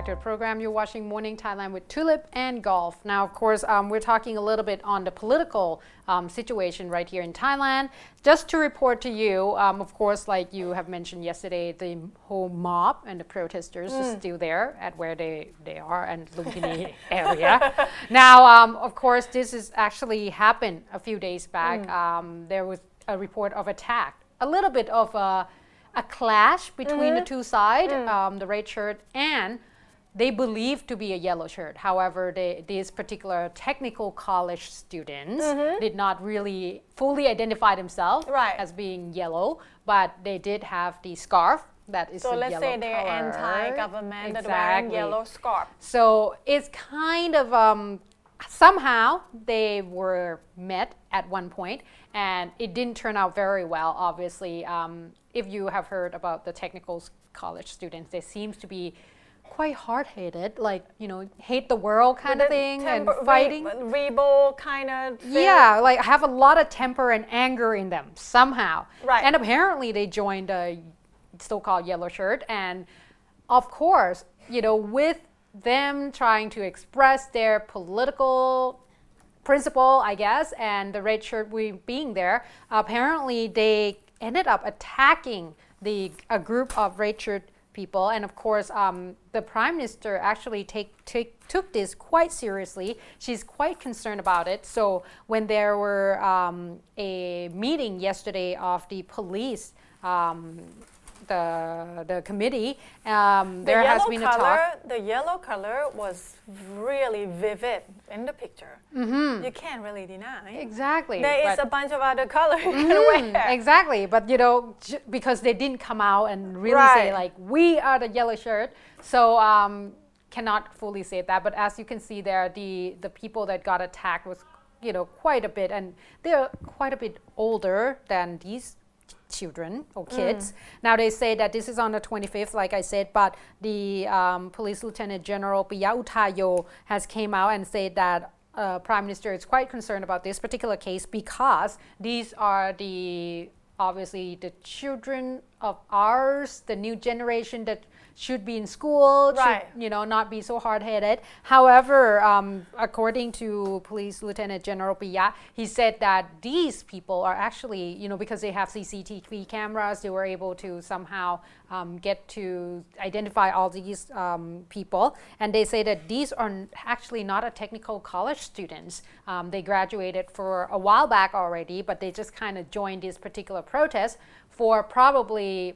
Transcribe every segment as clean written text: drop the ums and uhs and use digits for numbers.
back to the program. You're watching Morning Thailand with Tulip and Golf. Now, of course, we're talking a little bit on the political situation right here in Thailand. Just to report to you, of course, like you have mentioned yesterday, the whole mob and the protesters is still there at where they are and Lumpini area. Now, of course, this has actually happened a few days back. There was a report of attack, a little bit of a clash between the two sides, the red shirt and they believed to be a yellow shirt. However, these particular technical college students did not really fully identify themselves as being yellow, but they did have the scarf that is so the let's yellow say they're color. anti-government that wearing yellow scarf. So it's kind of somehow they were met at one point and it didn't turn out very well, obviously. If you have heard about the technical college students, they seems to be quite hard-headed, like, you know, hate the world kind of thing and fighting. Rebel kind of thing. Yeah, like have a lot of temper and anger in them somehow. Right. And apparently they joined a so-called yellow shirt. And of course, you know, with them trying to express their political principle, I guess, and the red shirt being there, apparently they ended up attacking a group of red shirt people. And of course, the Prime Minister actually took this quite seriously. She's quite concerned about it. So when there were a meeting yesterday of the police, the committee, there has been a talk. The yellow color was really vivid in the picture. You can't really deny. Exactly. There is a bunch of other colors you can wear. Exactly. But, you know, because they didn't come out and really say, like, we are the yellow shirt. So cannot fully say that. But as you can see there, the people that got attacked was, you know, quite a bit. And they're quite a bit older than these children or kids. Now they say that this is on the 25th, like I said, but the Police Lieutenant General Piya Utayo has came out and said that Prime Minister is quite concerned about this particular case because these are obviously the children of ours, the new generation that should be in school, should, you know, not be so hard-headed. However, according to Police Lieutenant General Piya, he said that these people are actually, you know, because they have CCTV cameras, they were able to somehow get to identify all these people. And they say that these are actually not a technical college students. They graduated for a while back already, but they just kind of joined this particular protest for probably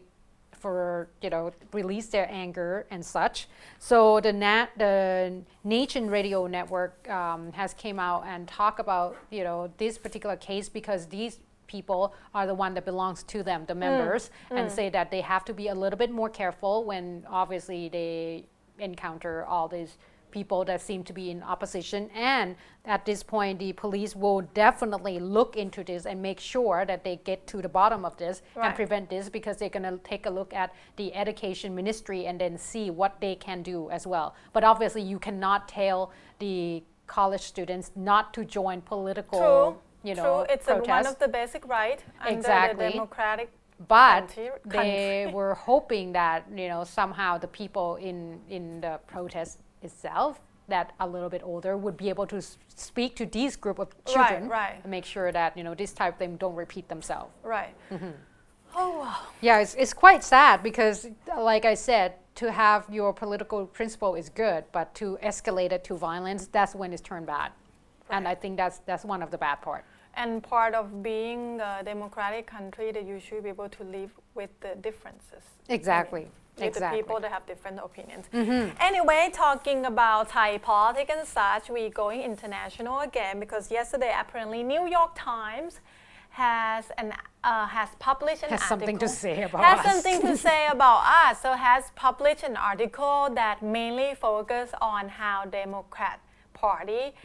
you know, release their anger and such. So the Nation Radio Network has came out and talk about, you know, this particular case because these people are the one that belongs to them, the members, and say that they have to be a little bit more careful when obviously they encounter all these people that seem to be in opposition. And at this point, the police will definitely look into this and make sure that they get to the bottom of this and prevent this, because they're going to take a look at the education ministry and then see what they can do as well. But obviously, you cannot tell the college students not to join political, you know, it's one of the basic rights under the democratic. But they were hoping that, you know, somehow the people in the protest itself that a little bit older would be able to speak to these group of children and make sure that, you know, this type of thing don't repeat themselves. Oh wow. Yeah, it's quite sad because, like I said, to have your political principle is good, but to escalate it to violence, that's when it's turned bad. And I think that's one of the bad part. And part of being a democratic country, that you should be able to live with the differences. Exactly. With the people that have different opinions. Anyway, talking about Thai politics and such, we're going international again because yesterday apparently New York Times has published an article. Something to say about us. Has something to say about us. So has published an article that mainly focuses on how Democrat Party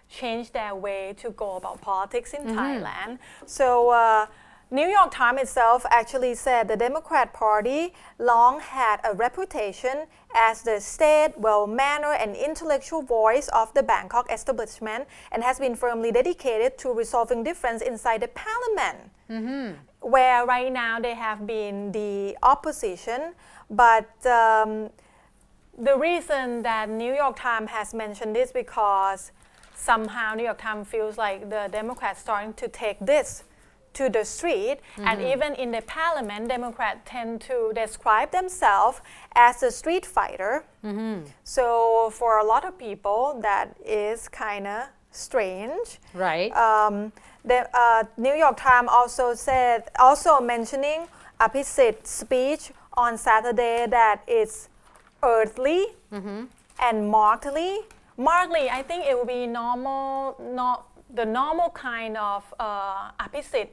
changed their way to go about politics in Thailand. So New York Times itself actually said the Democrat Party long had a reputation as the state, well-mannered and intellectual voice of the Bangkok establishment and has been firmly dedicated to resolving difference inside the parliament, where right now they have been the opposition. But the reason that New York Times has mentioned this because somehow New York Times feels like the Democrats starting to take this to the street, and even in the parliament, Democrats tend to describe themselves as a street fighter. So for a lot of people, that is kind of strange. Right. The New York Times also mentioning Abhisit speech on Saturday that it's earthly and markedly. Markedly, I think it will be the normal kind of Abhisit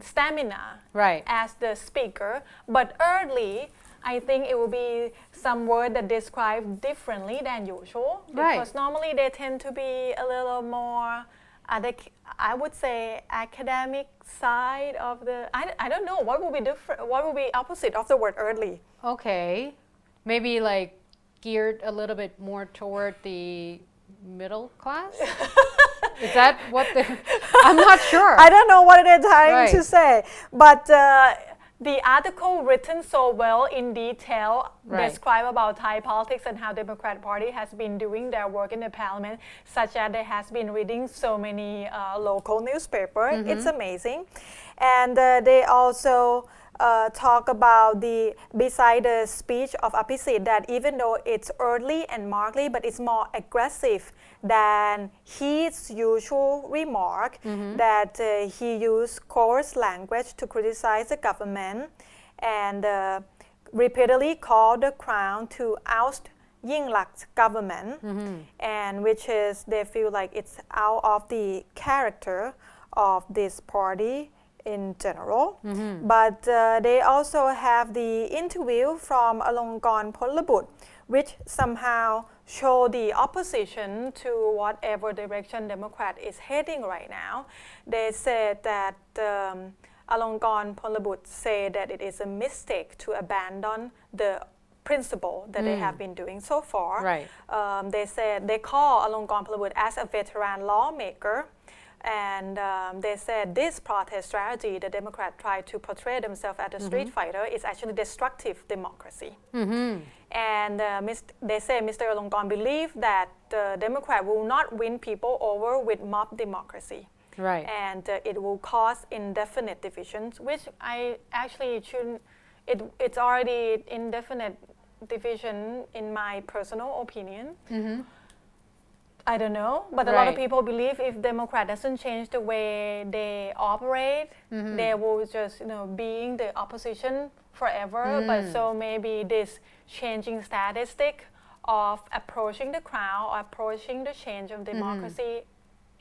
stamina Right. as the speaker, but earthly, I think it will be some word that describe differently than usual, because Right. normally they tend to be a little more, I would say, academic side of the. I don't know what will be different. What will be opposite of the word earthly? Okay. Maybe like geared a little bit more toward the middle class? Is that what I'm not sure. I don't know what they're trying to Right. say, but the article written so well in detail Right. describe about Thai politics and how Democrat Party has been doing their work in the parliament, such as they has been reading so many local newspapers. It's amazing, and they also talk about beside the speech of Abhisit, that even though it's early and markedly, but it's more aggressive than his usual remark, that he used coarse language to criticize the government and repeatedly called the crown to oust Yingluck's government, and which is they feel like it's out of the character of this party in general. But they also have the interview from Alongkorn Phonlabut, which somehow show the opposition to whatever direction Democrat is heading right now. They said that Alongkorn Phonlabut said that it is a mistake to abandon the principle that they have been doing so far. Right. They said they call Alongkorn Phonlabut as a veteran lawmaker. And they said this protest strategy, the Democrats try to portray themselves as a street fighter, is actually destructive democracy. And they say Mr. Alongkorn believes that the Democrat will not win people over with mob democracy. Right. And it will cause indefinite divisions, which I actually shouldn't. It's already indefinite division in my personal opinion. I don't know, but a lot of Right. people believe if Democrat doesn't change the way they operate, they will just being the opposition forever. But so maybe this changing statistic of approaching the crowd or approaching the change of democracy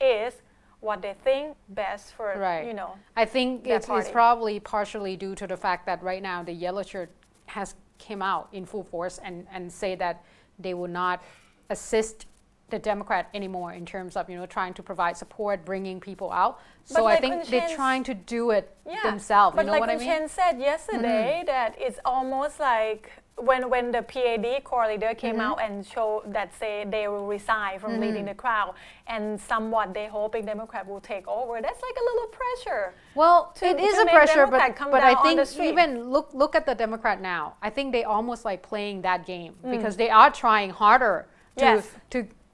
is what they think best for Right. I think it's party. probably partially due to the fact that right now the yellow shirt has came out in full force and say that they will not assist the Democrat anymore in terms of trying to provide support, bringing people out. So I think they're trying to do it themselves. But You know what I like mean? Chen said yesterday, that it's almost like when the PAD core leader came out and showed that say they will resign from leading the crowd, and somewhat they hoping Democrat will take over. That's like a little pressure. Well, it is a make pressure, Democrat come but down I on the think street. even look at the Democrat now. I think they almost like playing that game because they are trying harder to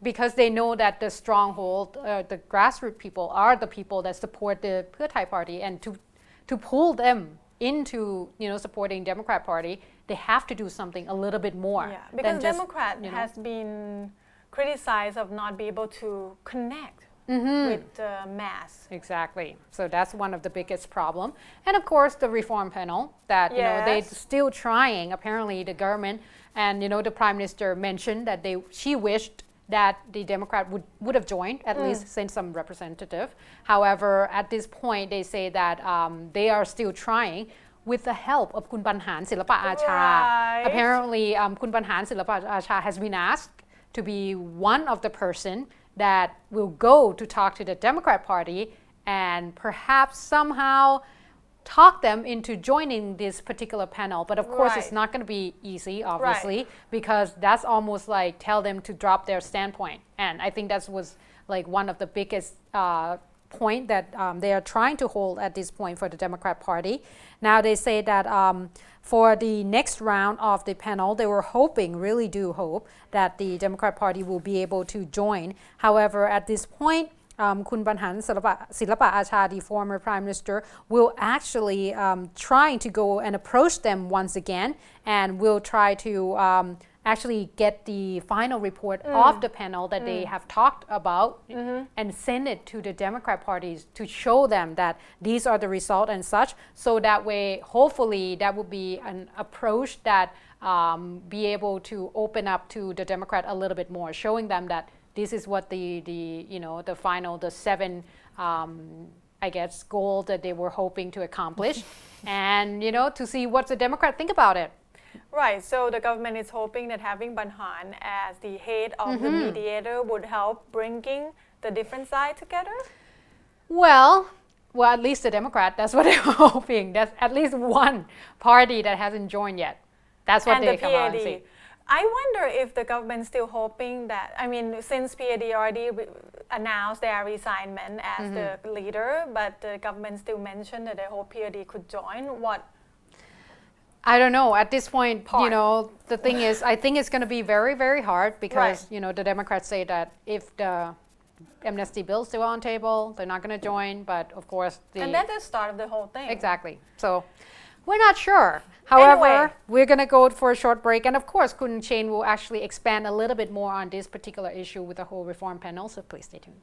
because they know that the stronghold, the grassroots people are the people that support the Pheu Thai party, and to pull them into supporting Democrat Party, they have to do something a little bit more. Yeah, than because just, Democrat has been criticized of not be able to connect with the mass. Exactly. So that's one of the biggest problem. And of course, the reform panel that they're still trying. Apparently, the government and the prime minister mentioned that she wished that the Democrat would have joined, at least send some representative. However, at this point, they say that they are still trying with the help of Kun Banharn Silapa Acha. Right. Apparently, Kun Banharn Silapa Acha has been asked to be one of the person that will go to talk to the Democrat Party and perhaps somehow talk them into joining this particular panel. But of course, it's not going to be easy, obviously, because that's almost like tell them to drop their standpoint. And I think that was like one of the biggest point that they are trying to hold at this point for the Democrat Party. Now they say that for the next round of the panel, they were hoping, really do hope, that the Democrat Party will be able to join. However, at this point, Kun Banharn Silapa Acha, the former Prime Minister, will actually trying to go and approach them once again, and will try to actually get the final report of the panel that they have talked about and send it to the Democrat parties to show them that these are the results and such. So that way, hopefully, that would be an approach that be able to open up to the Democrat a little bit more, showing them that this is what the final, the 7 I guess goal that they were hoping to accomplish, and to see what the Democrat think about it. Right, so the government is hoping that having Banharn as the head of the mediator would help bringing the different sides together? Well, at least the Democrat, that's what they're hoping. That's at least one party that hasn't joined yet. That's what they come out and say. I wonder if the government's still hoping that, since PAD already announced their resignation as the leader, but the government still mentioned that they hope PAD could join. I don't know. At this point, the thing is, I think it's going to be very, very hard because, the Democrats say that if the amnesty bill is still on table, they're not going to join. But of course, and that's the start of the whole thing. Exactly. So we're not sure. However, anyway, we're going to go for a short break. And of course, Kun Chain will actually expand a little bit more on this particular issue with the whole reform panel. So please stay tuned.